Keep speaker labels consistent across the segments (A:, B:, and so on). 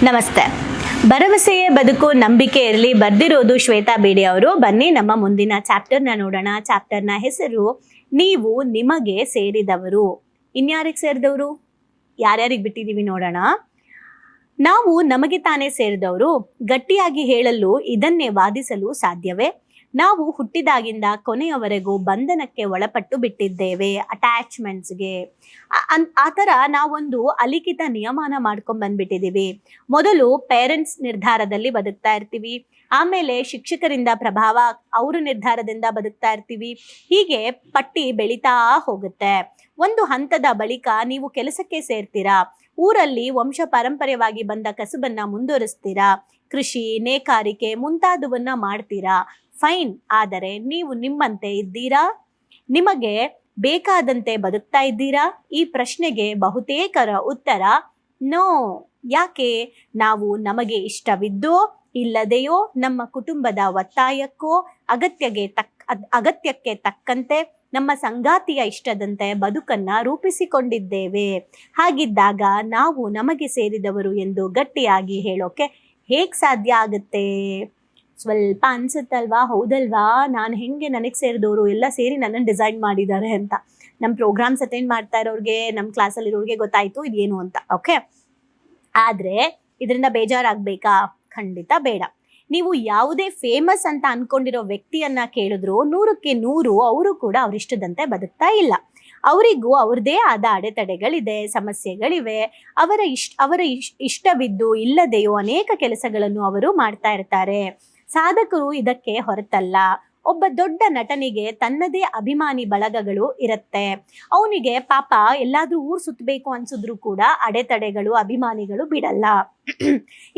A: ನಮಸ್ತೆ. ಭರವಸೆಯೇ ಬದುಕು, ನಂಬಿಕೆ ಇರಲಿ ಬರ್ದಿರೋದು ಶ್ವೇತಾ ಬೇಡಿ ಅವರು. ಬನ್ನಿ ನಮ್ಮ ಮುಂದಿನ ಚಾಪ್ಟರ್ನ ನೋಡೋಣ. ಚಾಪ್ಟರ್ನ ಹೆಸರು ನೀವು ನಿಮಗೆ ಸೇರಿದವರು. ಇನ್ಯಾರಿಗೆ ಸೇರಿದವರು, ಯಾರ್ಯಾರಿಗೆ ಬಿಟ್ಟಿದ್ದೀವಿ ನೋಡೋಣ. ನಾವು ನಮಗೆ ತಾನೇ ಸೇರಿದವರು. ಗಟ್ಟಿಯಾಗಿ ಹೇಳಲು ಇದನ್ನೇ ವಾದಿಸಲು ಸಾಧ್ಯವೇ? ನಾವು ಹುಟ್ಟಿದಾಗಿಂದ ಕೊನೆಯವರೆಗೂ ಬಂಧನಕ್ಕೆ ಒಳಪಟ್ಟು ಬಿಟ್ಟಿದ್ದೇವೆ, ಅಟ್ಯಾಚ್ಮೆಂಟ್ಸ್ಗೆ. ಆ ಥರ ನಾವೊಂದು ಅಲಿಖಿತ ನಿಯಮನ ಮಾಡ್ಕೊಂಡು ಬಂದ್ಬಿಟ್ಟಿದ್ದೀವಿ. ಮೊದಲು ಪೇರೆಂಟ್ಸ್ ನಿರ್ಧಾರದಲ್ಲಿ ಬದುಕ್ತಾ ಇರ್ತೀವಿ, ಆಮೇಲೆ ಶಿಕ್ಷಕರಿಂದ ಪ್ರಭಾವ, ಅವ್ರ ನಿರ್ಧಾರದಿಂದ ಬದುಕ್ತಾ ಇರ್ತೀವಿ. ಹೀಗೆ ಪಟ್ಟಿ ಬೆಳೀತಾ ಹೋಗುತ್ತೆ. ಒಂದು ಹಂತದ ಬಳಿಕ ನೀವು ಕೆಲಸಕ್ಕೆ ಸೇರ್ತೀರಾ. ಊರಲ್ಲಿ ವಂಶ ಪಾರಂಪರ್ಯವಾಗಿ ಬಂದ ಕಸುಬನ್ನ ಮುಂದುವರಿಸ್ತೀರಾ. ಕೃಷಿ, ನೇಕಾರಿಕೆ ಮುಂತಾದವನ್ನ ಮಾಡ್ತೀರಾ. ಫೈನ್. ಆದರೆ ನೀವು ನಿಮ್ಮಂತೆ ಇದ್ದೀರಾ? ನಿಮಗೆ ಬೇಕಾದಂತೆ ಬದುಕ್ತಾ ಇದ್ದೀರಾ? ಈ ಪ್ರಶ್ನೆಗೆ ಬಹುತೇಕರ ಉತ್ತರ ನೋ. ಯಾಕೆ? ನಾವು ನಮಗೆ ಇಷ್ಟವಿದ್ದೋ ಇಲ್ಲದೆಯೋ, ನಮ್ಮ ಕುಟುಂಬದ ಒತ್ತಾಯಕ್ಕೋ, ಅಗತ್ಯಕ್ಕೆ ತಕ್ಕಂತೆ, ನಮ್ಮ ಸಂಗಾತಿಯ ಇಷ್ಟದಂತೆ ಬದುಕನ್ನ ರೂಪಿಸಿಕೊಂಡಿದ್ದೇವೆ. ಹಾಗಿದ್ದಾಗ ನಾವು ನಮಗೆ ಸೇರಿದವರು ಎಂದು ಗಟ್ಟಿಯಾಗಿ ಹೇಳೋಕೆ ಹೇಗೆ ಸಾಧ್ಯ ಆಗುತ್ತೆ? ಸ್ವಲ್ಪ ಅನ್ಸುತ್ತಲ್ವಾ? ಹೌದಲ್ವಾ, ನಾನು ಹೆಂಗೆ ನನಗೆ ಸೇರಿದವರು ಎಲ್ಲ ಸೇರಿ ನನ್ನನ್ನು ಡಿಸೈಡ್ ಮಾಡಿದ್ದಾರೆ ಅಂತ. ನಮ್ಮ ಪ್ರೋಗ್ರಾಮ್ಸ್ ಅಟೆಂಡ್ ಮಾಡ್ತಾ ಇರೋರಿಗೆ, ನಮ್ಮ ಕ್ಲಾಸಲ್ಲಿರೋರಿಗೆ ಗೊತ್ತಾಯಿತು ಇದೇನು ಅಂತ. ಓಕೆ, ಆದರೆ ಇದರಿಂದ ಬೇಜಾರಾಗಬೇಕಾ? ಖಂಡಿತ ಬೇಡ. ನೀವು ಯಾವುದೇ ಫೇಮಸ್ ಅಂತ ಅನ್ಕೊಂಡಿರೋ ವ್ಯಕ್ತಿಯನ್ನ ಕೇಳಿದ್ರು 100ಕ್ಕೆ 100 ಅವರು ಕೂಡ ಅವರಿಷ್ಟದಂತೆ ಬದುಕ್ತಾ ಇಲ್ಲ. ಅವರಿಗೂ ಅವ್ರದ್ದೇ ಆದ ಅಡೆತಡೆಗಳಿದೆ, ಸಮಸ್ಯೆಗಳಿವೆ. ಅವರ ಇಷ್ಟವಿದ್ದು ಇಲ್ಲದೆಯೋ ಅನೇಕ ಕೆಲಸಗಳನ್ನು ಅವರು ಮಾಡ್ತಾ ಇರ್ತಾರೆ. ಸಾಧಕರು ಇದಕ್ಕೆ ಹೊರತಲ್ಲ. ಒಬ್ಬ ದೊಡ್ಡ ನಟನಿಗೆ ತನ್ನದೇ ಅಭಿಮಾನಿ ಬಳಗಗಳು ಇರುತ್ತೆ. ಅವನಿಗೆ ಪಾಪ ಎಲ್ಲಾದ್ರೂ ಊರ್ ಸುತ್ತಬೇಕು ಅನ್ಸಿದ್ರು ಕೂಡ ಅಡೆತಡೆಗಳು, ಅಭಿಮಾನಿಗಳು ಬಿಡಲ್ಲ.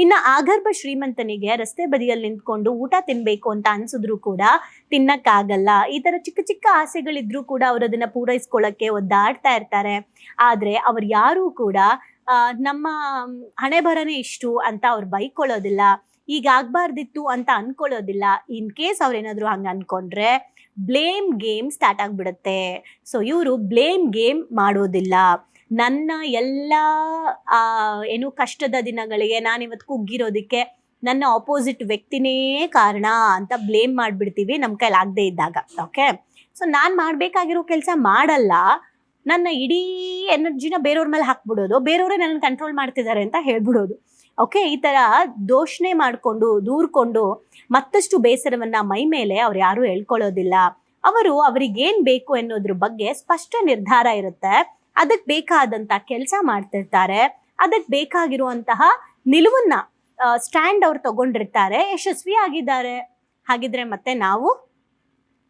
A: ಇನ್ನು ಆಗರ್ಭ ಶ್ರೀಮಂತನಿಗೆ ರಸ್ತೆ ಬದಿಯಲ್ಲಿ ನಿಂತ್ಕೊಂಡು ಊಟ ತಿನ್ಬೇಕು ಅಂತ ಅನ್ಸಿದ್ರು ಕೂಡ ತಿನ್ನಕ್ಕಾಗಲ್ಲ. ಈ ತರ ಚಿಕ್ಕ ಚಿಕ್ಕ ಆಸೆಗಳಿದ್ರು ಕೂಡ ಅವ್ರು ಅದನ್ನ ಪೂರೈಸ್ಕೊಳ್ಳಕ್ಕೆ ಒದ್ದಾಡ್ತಾ ಇರ್ತಾರೆ. ಆದ್ರೆ ಅವ್ರು ಯಾರೂ ಕೂಡ ನಮ್ಮ ಹಣೆ ಬರನೇ ಇಷ್ಟು ಅಂತ ಅವ್ರು ಬೈಕೊಳ್ಳೋದಿಲ್ಲ, ಈಗ ಆಗ್ಬಾರ್ದಿತ್ತು ಅಂತ ಅನ್ಕೊಳ್ಳೋದಿಲ್ಲ. ಇನ್ ಕೇಸ್ ಅವ್ರೇನಾದ್ರು ಹಂಗ ಅನ್ಕೊಂಡ್ರೆ ಬ್ಲೇಮ್ ಗೇಮ್ ಸ್ಟಾರ್ಟ್ ಆಗ್ಬಿಡುತ್ತೆ. ಸೊ ಇವರು ಬ್ಲೇಮ್ ಗೇಮ್ ಮಾಡೋದಿಲ್ಲ. ನನ್ನ ಎಲ್ಲ ಕಷ್ಟದ ದಿನಗಳಿಗೆ, ನಾನಿವತ್ತು ಕುಗ್ಗಿರೋದಕ್ಕೆ ನನ್ನ ಆಪೋಸಿಟ್ ವ್ಯಕ್ತಿನೇ ಕಾರಣ ಅಂತ ಬ್ಲೇಮ್ ಮಾಡಿಬಿಡ್ತೀವಿ ನಮ್ಮ ಕೈಲಿ ಆಗದೆ ಇದ್ದಾಗ. ಓಕೆ, ಸೊ ನಾನು ಮಾಡಬೇಕಾಗಿರೋ ಕೆಲಸ ಮಾಡಲ್ಲ, ನನ್ನ ಇಡೀ ಎನರ್ಜಿನ ಬೇರೆಯವ್ರ ಮೇಲೆ ಹಾಕ್ಬಿಡೋದು, ಬೇರೆಯವರೇ ನನ್ನ ಕಂಟ್ರೋಲ್ ಮಾಡ್ತಿದ್ದಾರೆ ಅಂತ ಹೇಳ್ಬಿಡೋದು. ಓಕೆ, ಈ ಥರ ದೋಷಣೆ ಮಾಡಿಕೊಂಡು ದೂರ್ಕೊಂಡು ಮತ್ತಷ್ಟು ಬೇಸರವನ್ನ ಮೈ ಮೇಲೆ ಅವ್ರು ಯಾರೂ ಹೇಳ್ಕೊಳ್ಳೋದಿಲ್ಲ. ಅವ್ರಿಗೇನು ಬೇಕು ಅನ್ನೋದ್ರ ಬಗ್ಗೆ ಸ್ಪಷ್ಟ ನಿರ್ಧಾರ ಇರುತ್ತೆ. ಅದಕ್ಕೆ ಬೇಕಾದಂಥ ಕೆಲಸ ಮಾಡ್ತಿರ್ತಾರೆ. ಅದಕ್ಕೆ ಬೇಕಾಗಿರುವಂತಹ ನಿಲುವನ್ನ ಸ್ಟ್ಯಾಂಡ್ ಅವ್ರು ತಗೊಂಡಿರ್ತಾರೆ, ಯಶಸ್ವಿ ಆಗಿದ್ದಾರೆ. ಹಾಗಿದ್ರೆ ಮತ್ತೆ ನಾವು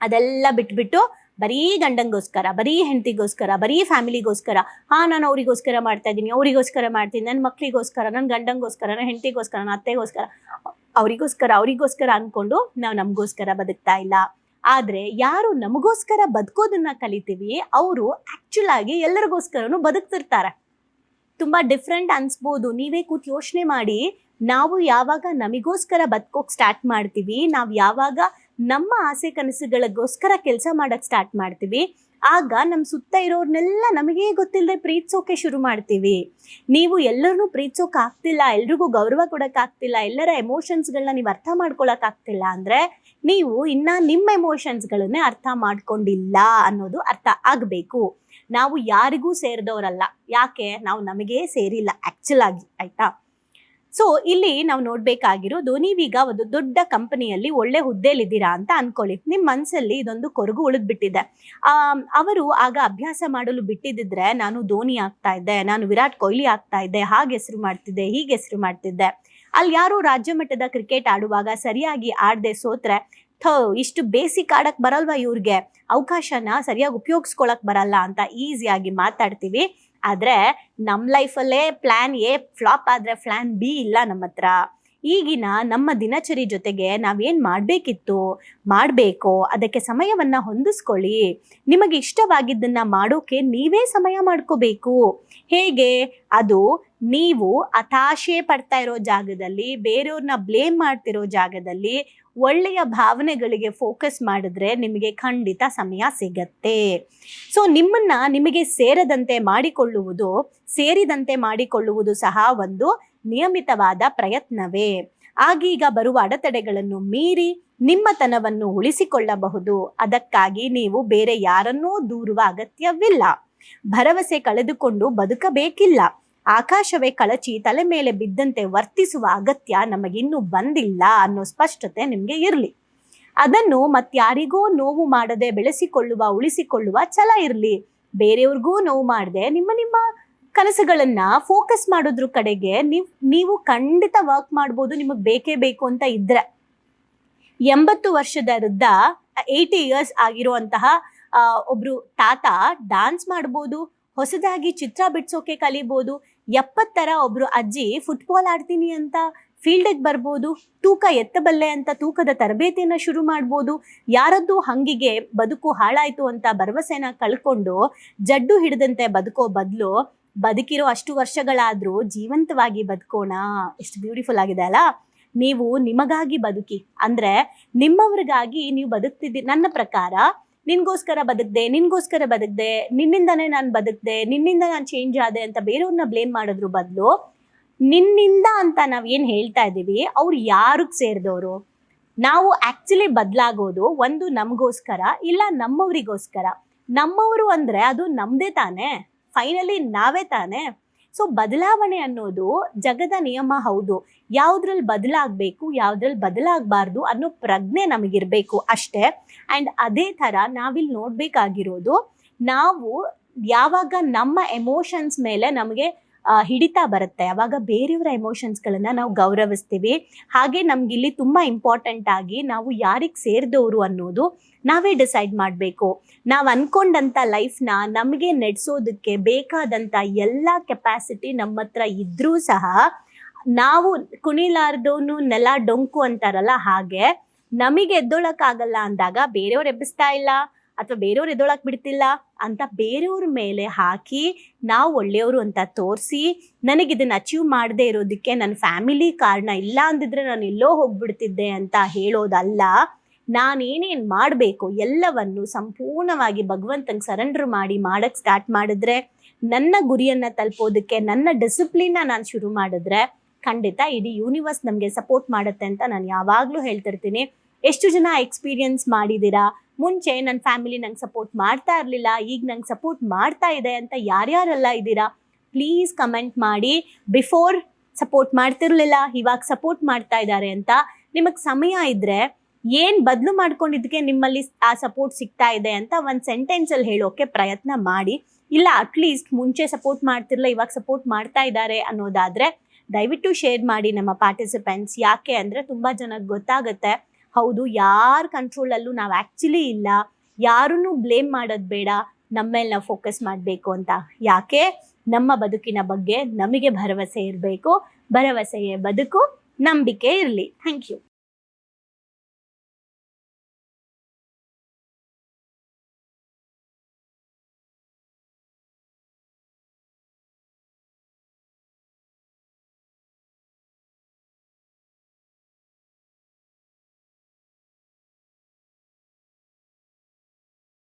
A: ಅದೆಲ್ಲ ಬಿಟ್ಬಿಟ್ಟು ಬರೀ ಗಂಡಂಗೋಸ್ಕರ, ಬರೀ ಹೆಂಡತಿಗೋಸ್ಕರ, ಬರೀ ಫ್ಯಾಮಿಲಿಗೋಸ್ಕರ, ನಾನು ಅವರಿಗೋಸ್ಕರ ಮಾಡ್ತಾ ಇದ್ದೀನಿ, ಅವರಿಗೋಸ್ಕರ ಮಾಡ್ತೀನಿ, ನನ್ನ ಮಕ್ಕಳಿಗೋಸ್ಕರ, ನನ್ನ ಗಂಡಂಗೋಸ್ಕರ, ನನ್ನ ಹೆಂಡತಿಗೋಸ್ಕರ, ನನ್ನ ಅತ್ತೆಗೋಸ್ಕರ, ಅವರಿಗೋಸ್ಕರ ಅಂದ್ಕೊಂಡು ನಾವು ನಮಗೋಸ್ಕರ ಬದುಕ್ತಾ ಇಲ್ಲ. ಆದರೆ ಯಾರು ನಮಗೋಸ್ಕರ ಬದುಕೋದನ್ನ ಕಲಿತೀವಿ ಅವರು ಆ್ಯಕ್ಚುಲ್ ಆಗಿ ಎಲ್ಲರಿಗೋಸ್ಕರನೂ ಬದುಕ್ತಿರ್ತಾರೆ. ತುಂಬ ಡಿಫ್ರೆಂಟ್ ಅನ್ಸ್ಬೋದು. ನೀವೇ ಕೂತ್ ಯೋಚನೆ ಮಾಡಿ, ನಾವು ಯಾವಾಗ ನಮಗೋಸ್ಕರ ಬದುಕೋಕೆ ಸ್ಟಾರ್ಟ್ ಮಾಡ್ತೀವಿ, ನಾವು ಯಾವಾಗ ನಮ್ಮ ಆಸೆ ಕನಸುಗಳಿಗೋಸ್ಕರ ಕೆಲಸ ಮಾಡಕ್ಕೆ ಸ್ಟಾರ್ಟ್ ಮಾಡ್ತೀವಿ, ಆಗ ನಮ್ಮ ಸುತ್ತ ಇರೋರ್ನೆಲ್ಲ ನಮಗೇ ಗೊತ್ತಿಲ್ಲದೆ ಪ್ರೀತಿಸೋಕೆ ಶುರು ಮಾಡ್ತೀವಿ. ನೀವು ಎಲ್ಲರನ್ನೂ ಪ್ರೀತಿಸೋಕೆ ಆಗ್ತಿಲ್ಲ, ಎಲ್ರಿಗೂ ಗೌರವ ಕೊಡೋಕ್ಕಾಗ್ತಿಲ್ಲ, ಎಲ್ಲರ ಎಮೋಷನ್ಸ್ಗಳನ್ನ ನೀವು ಅರ್ಥ ಮಾಡ್ಕೊಳಕ್ಕಾಗ್ತಿಲ್ಲ ಅಂದರೆ ನೀವು ಇನ್ನು ನಿಮ್ಮ ಎಮೋಷನ್ಸ್ಗಳನ್ನೇ ಅರ್ಥ ಮಾಡ್ಕೊಂಡಿಲ್ಲ ಅನ್ನೋದು ಅರ್ಥ ಆಗಬೇಕು. ನಾವು ಯಾರಿಗೂ ಸೇರಿದವರಲ್ಲ. ಯಾಕೆ? ನಾವು ನಮಗೇ ಸೇರಿಲ್ಲ ಆ್ಯಕ್ಚುಲ್ ಆಗಿ. ಆಯಿತಾ? ಸೊ ಇಲ್ಲಿ ನಾವು ನೋಡ್ಬೇಕಾಗಿರೋದು, ನೀವೀಗ ಒಂದು ದೊಡ್ಡ ಕಂಪನಿಯಲ್ಲಿ ಒಳ್ಳೆ ಹುದ್ದೆಲಿದ್ದೀರಾ ಅಂತ ಅನ್ಕೊಳ್ಳಿ. ನಿಮ್ಮ ಮನಸ್ಸಲ್ಲಿ ಇದೊಂದು ಕೊರಗು ಉಳಿದ್ಬಿಟ್ಟಿದೆ. ಅವರು ಆಗ ಅಭ್ಯಾಸ ಮಾಡಲು ಬಿಟ್ಟಿದ್ದಿದ್ರೆ ನಾನು ಧೋನಿ ಆಗ್ತಾ ಇದ್ದೆ, ನಾನು ವಿರಾಟ್ ಕೊಹ್ಲಿ ಆಗ್ತಾ ಇದ್ದೆ, ಹಾಗೆ ಹೆಸರು ಮಾಡ್ತಿದ್ದೆ, ಹೀಗೆ ಹೆಸರು ಮಾಡ್ತಿದ್ದೆ. ಅಲ್ಲಿ ಯಾರು ರಾಜ್ಯ ಮಟ್ಟದ ಕ್ರಿಕೆಟ್ ಆಡುವಾಗ ಸರಿಯಾಗಿ ಆಡದೆ ಸೋತ್ರೆ, ಇಷ್ಟು ಬೇಸಿಕ್ ಆಡಕ್ ಬರಲ್ವಾ ಇವ್ರಿಗೆ, ಅವಕಾಶನ ಸರಿಯಾಗಿ ಉಪಯೋಗಿಸ್ಕೊಳಕ್ ಬರಲ್ಲ ಅಂತ ಈಸಿಯಾಗಿ ಮಾತಾಡ್ತೀವಿ. ಆದರೆ ನಮ್ಮ ಲೈಫಲ್ಲೇ ಪ್ಲ್ಯಾನ್ ಎ ಫ್ಲಾಪ್ ಆದರೆ ಪ್ಲ್ಯಾನ್ ಬಿ ಇಲ್ಲ ನಮ್ಮ ಹತ್ರ. ಈಗಿನ ನಮ್ಮ ದಿನಚರಿ ಜೊತೆಗೆ ನಾವೇನು ಮಾಡಬೇಕೋ ಅದಕ್ಕೆ ಸಮಯವನ್ನು ಹೊಂದಿಸ್ಕೊಳ್ಳಿ. ನಿಮಗೆ ಇಷ್ಟವಾಗಿದ್ದನ್ನು ಮಾಡೋಕೆ ನೀವೇ ಸಮಯ ಮಾಡ್ಕೋಬೇಕು. ಹೇಗೆ? ಅದು ನೀವು ಹತಾಶೆ ಪಡ್ತಾ ಇರೋ ಜಾಗದಲ್ಲಿ, ಬೇರೆಯವ್ರನ್ನ ಬ್ಲೇಮ್ ಮಾಡ್ತಿರೋ ಜಾಗದಲ್ಲಿ ಒಳ್ಳೆಯ ಭಾವನೆಗಳಿಗೆ ಫೋಕಸ್ ಮಾಡಿದ್ರೆ ನಿಮಗೆ ಖಂಡಿತ ಸಮಯ ಸಿಗತ್ತೆ. ಸೊ ನಿಮಗೆ ಸೇರಿದಂತೆ ಮಾಡಿಕೊಳ್ಳುವುದು ಸಹ ಒಂದು ನಿಯಮಿತವಾದ ಪ್ರಯತ್ನವೇ. ಆಗೀಗ ಬರುವ ಅಡೆತಡೆಗಳನ್ನು ಮೀರಿ ನಿಮ್ಮತನವನ್ನು ಉಳಿಸಿಕೊಳ್ಳಬಹುದು. ಅದಕ್ಕಾಗಿ ನೀವು ಬೇರೆ ಯಾರನ್ನೂ ದೂರುವ ಅಗತ್ಯವಿಲ್ಲ. ಭರವಸೆ ಕಳೆದುಕೊಂಡು ಬದುಕಬೇಕಿಲ್ಲ. ಆಕಾಶವೇ ಕಳಚಿ ತಲೆ ಮೇಲೆ ಬಿದ್ದಂತೆ ವರ್ತಿಸುವ ಅಗತ್ಯ ನಮಗಿನ್ನೂ ಬಂದಿಲ್ಲ ಅನ್ನೋ ಸ್ಪಷ್ಟತೆ ನಿಮ್ಗೆ ಇರ್ಲಿ. ಅದನ್ನು ಮತ್ಯಾರಿಗೂ ನೋವು ಮಾಡದೆ ಬೆಳೆಸಿಕೊಳ್ಳುವ ಉಳಿಸಿಕೊಳ್ಳುವ ಛಲ ಇರ್ಲಿ. ಬೇರೆಯವ್ರಿಗೂ ನೋವು ಮಾಡದೆ ನಿಮ್ಮ ಕನಸುಗಳನ್ನ ಫೋಕಸ್ ಮಾಡೋದ್ರ ಕಡೆಗೆ ನೀವು ಖಂಡಿತ ವರ್ಕ್ ಮಾಡ್ಬೋದು, ನಿಮಗೆ ಬೇಕೇ ಬೇಕು ಅಂತ ಇದ್ರೆ. 80 ವರ್ಷದ ವೃದ್ಧ 80 ಇಯರ್ಸ್ ಆಗಿರುವಂತಹ ಒಬ್ರು ತಾತ ಡಾನ್ಸ್ ಮಾಡ್ಬೋದು, ಹೊಸದಾಗಿ ಚಿತ್ರ ಬಿಡ್ಸೋಕೆ ಕಲಿಬೋದು. 70ರ ಒಬ್ರು ಅಜ್ಜಿ ಫುಟ್ಬಾಲ್ ಆಡ್ತೀನಿ ಅಂತ ಫೀಲ್ಡಿಗೆ ಬರ್ಬೋದು, ತೂಕ ಎತ್ತಬಲ್ಲೆ ಅಂತ ತೂಕದ ತರಬೇತಿಯನ್ನ ಶುರು ಮಾಡ್ಬೋದು. ಯಾರದ್ದು ಹಂಗಿಗೆ ಬದುಕು ಹಾಳಾಯ್ತು ಅಂತ ಭರವಸೆನ ಕಳ್ಕೊಂಡು ಜಡ್ಡು ಹಿಡಿದಂತೆ ಬದುಕೋ ಬದಲು ಬದುಕಿರೋ ಅಷ್ಟು ವರ್ಷಗಳಾದ್ರೂ ಜೀವಂತವಾಗಿ ಬದುಕೋಣ. ಎಷ್ಟು ಬ್ಯೂಟಿಫುಲ್ ಆಗಿದೆ ಅಲ್ಲ. ನೀವು ನಿಮಗಾಗಿ ಬದುಕಿ, ಅಂದ್ರೆ ನಿಮ್ಮವ್ರಿಗಾಗಿ ನೀವು ಬದುಕ್ತಿದ್ದೀರಿ. ನನ್ನ ಪ್ರಕಾರ ನಿನ್ಗೋಸ್ಕರ ಬದುಕ್ದೆ, ನಿನ್ನಿಂದನೇ ನಾನು ಬದುಕ್ದೆ, ನಿನ್ನಿಂದ ನಾನು ಚೇಂಜ್ ಆದೆ ಅಂತ ಬೇರೆಯವ್ರನ್ನ ಬ್ಲೇಮ್ ಮಾಡೋದ್ರ ಬದಲು ನಿನ್ನಿಂದ ಅಂತ ನಾವ್ ಏನ್ ಹೇಳ್ತಾ ಇದ್ದೀವಿ, ಅವ್ರು ಯಾರಿಗೆ ಸೇರಿದವರು. ನಾವು ಆಕ್ಚುಲಿ ಬದಲಾಗೋದು ಒಂದು ನಮಗೋಸ್ಕರ, ಇಲ್ಲ ನಮ್ಮವರಿಗೋಸ್ಕರ. ನಮ್ಮವರು ಅಂದ್ರೆ ಅದು ನಮ್ದೇ ತಾನೇ, ಫೈನಲಿ ನಾವೇ ತಾನೇ. ಸೊ ಬದಲಾವಣೆ ಅನ್ನೋದು ಜಗದ ನಿಯಮ. ಹೌದು, ಯಾವ್ದ್ರಲ್ಲಿ ಬದಲಾಗಬೇಕು, ಯಾವ್ದ್ರಲ್ಲಿ ಬದಲಾಗಬಾರ್ದು ಅನ್ನೋ ಪ್ರಜ್ಞೆ ನಮಗಿರ್ಬೇಕು ಅಷ್ಟೇ. ಆ್ಯಂಡ್ ಅದೇ ಥರ ನಾವಿಲ್ಲಿ ನೋಡ್ಬೇಕಾಗಿರೋದು, ನಾವು ಯಾವಾಗ ನಮ್ಮ ಎಮೋಷನ್ಸ್ ಮೇಲೆ ನಮಗೆ ಹಿಡಿತಾ ಬರುತ್ತೆ, ಅವಾಗ ಬೇರೆಯವರ ಎಮೋಷನ್ಸ್ಗಳನ್ನ ನಾವು ಗೌರವಿಸ್ತೀವಿ. ಹಾಗೆ ನಮ್ಗಿಲ್ಲಿ ತುಂಬ ಇಂಪಾರ್ಟೆಂಟ್ ಆಗಿ ನಾವು ಯಾರಿಗೆ ಸೇರಿದವರು ಅನ್ನೋದು ನಾವೇ ಡಿಸೈಡ್ ಮಾಡಬೇಕು. ನಾವು ಅನ್ಕೊಂಡಂಥ ಲೈಫ್ನ ನಮಗೆ ನಡೆಸೋದಕ್ಕೆ ಬೇಕಾದಂಥ ಎಲ್ಲ ಕೆಪಾಸಿಟಿ ನಮ್ಮ ಹತ್ರ ಇದ್ರೂ ಸಹ, ನಾವು ಕುಣಿಲಾರ್ದವನು ನೆಲ ಡೊಂಕು ಅಂತಾರಲ್ಲ, ಹಾಗೆ ನಮಗೆ ಎದ್ದೊಳಕ್ಕಾಗಲ್ಲ ಅಂದಾಗ ಬೇರೆಯವ್ರು ಎಬ್ಬಿಸ್ತಾ ಇಲ್ಲ ಅಥವಾ ಬೇರೆಯವ್ರು ಎದ್ದೊಳಕ್ ಬಿಡ್ತಿಲ್ಲ ಅಂತ ಬೇರೆಯವ್ರ ಮೇಲೆ ಹಾಕಿ ನಾವು ಒಳ್ಳೆಯವರು ಅಂತ ತೋರಿಸಿ, ನನಗಿದನ್ನು ಅಚೀವ್ ಮಾಡದೇ ಇರೋದಕ್ಕೆ ನನ್ನ ಫ್ಯಾಮಿಲಿ ಕಾರಣ, ಇಲ್ಲ ಅಂದಿದ್ರೆ ನಾನು ಎಲ್ಲೋ ಹೋಗ್ಬಿಡ್ತಿದ್ದೆ ಅಂತ ಹೇಳೋದಲ್ಲ. ನಾನೇನೇನು ಮಾಡಬೇಕು ಎಲ್ಲವನ್ನು ಸಂಪೂರ್ಣವಾಗಿ ಭಗವಂತಂಗೆ ಸರೆಂಡರ್ ಮಾಡಿ ಮಾಡಕ್ಕೆ ಸ್ಟಾರ್ಟ್ ಮಾಡಿದ್ರೆ, ನನ್ನ ಗುರಿಯನ್ನು ತಲುಪೋದಕ್ಕೆ ನನ್ನ ಡಿಸಿಪ್ಲಿನ್ನ ನಾನು ಶುರು ಮಾಡಿದ್ರೆ ಖಂಡಿತ ಇಡೀ ಯೂನಿವರ್ಸ್ ನಮಗೆ ಸಪೋರ್ಟ್ ಮಾಡುತ್ತೆ ಅಂತ ನಾನು ಯಾವಾಗಲೂ ಹೇಳ್ತಿರ್ತೀನಿ. ಎಷ್ಟು ಜನ ಎಕ್ಸ್ಪೀರಿಯನ್ಸ್ ಮಾಡಿದ್ದೀರಾ? ಮುಂಚೆ ನನ್ನ ಫ್ಯಾಮಿಲಿ ನಂಗೆ ಸಪೋರ್ಟ್ ಮಾಡ್ತಾ ಇರಲಿಲ್ಲ, ಈಗ ನಂಗೆ ಸಪೋರ್ಟ್ ಮಾಡ್ತಾ ಇದೆ ಅಂತ ಯಾರ್ಯಾರೆಲ್ಲ ಇದ್ದೀರಾ ಪ್ಲೀಸ್ ಕಮೆಂಟ್ ಮಾಡಿ. ಬಿಫೋರ್ ಸಪೋರ್ಟ್ ಮಾಡ್ತಿರ್ಲಿಲ್ಲ, ಇವಾಗ ಸಪೋರ್ಟ್ ಮಾಡ್ತಾ ಇದ್ದಾರೆ ಅಂತ. ನಿಮಗೆ ಸಮಯ ಇದ್ದರೆ ಏನು ಬದಲು ಮಾಡ್ಕೊಂಡಿದ್ದಕ್ಕೆ ನಿಮ್ಮಲ್ಲಿ ಆ ಸಪೋರ್ಟ್ ಸಿಗ್ತಾ ಇದೆ ಅಂತ ಒಂದು ಸೆಂಟೆನ್ಸಲ್ಲಿ ಹೇಳೋಕ್ಕೆ ಪ್ರಯತ್ನ ಮಾಡಿ. ಇಲ್ಲ ಅಟ್ಲೀಸ್ಟ್ ಮುಂಚೆ ಸಪೋರ್ಟ್ ಮಾಡ್ತಿರಲಿಲ್ಲ, ಇವಾಗ ಸಪೋರ್ಟ್ ಮಾಡ್ತಾ ಇದ್ದಾರೆ ಅನ್ನೋದಾದರೆ ದಯವಿಟ್ಟು ಶೇರ್ ಮಾಡಿ ನಮ್ಮ ಪಾರ್ಟಿಸಿಪೆಂಟ್ಸ್. ಯಾಕೆ ಅಂದರೆ ತುಂಬ ಜನಕ್ಕೆ ಗೊತ್ತಾಗುತ್ತೆ, ಹೌದು ಯಾರ ಕಂಟ್ರೋಲಲ್ಲೂ ನಾವು ಆ್ಯಕ್ಚುಲಿ ಇಲ್ಲ, ಯಾರನ್ನೂ ಬ್ಲೇಮ್ ಮಾಡೋದು ಬೇಡ, ನಮ್ಮ ಮೇಲೆ ನಾವು ಫೋಕಸ್ ಮಾಡಬೇಕು ಅಂತ. ಯಾಕೆ? ನಮ್ಮ ಬದುಕಿನ ಬಗ್ಗೆ ನಮಗೆ ಭರವಸೆ ಇರಬೇಕು. ಭರವಸೆಯೇ ಬದುಕು, ನಂಬಿಕೆ ಇರಲಿ. Thank you.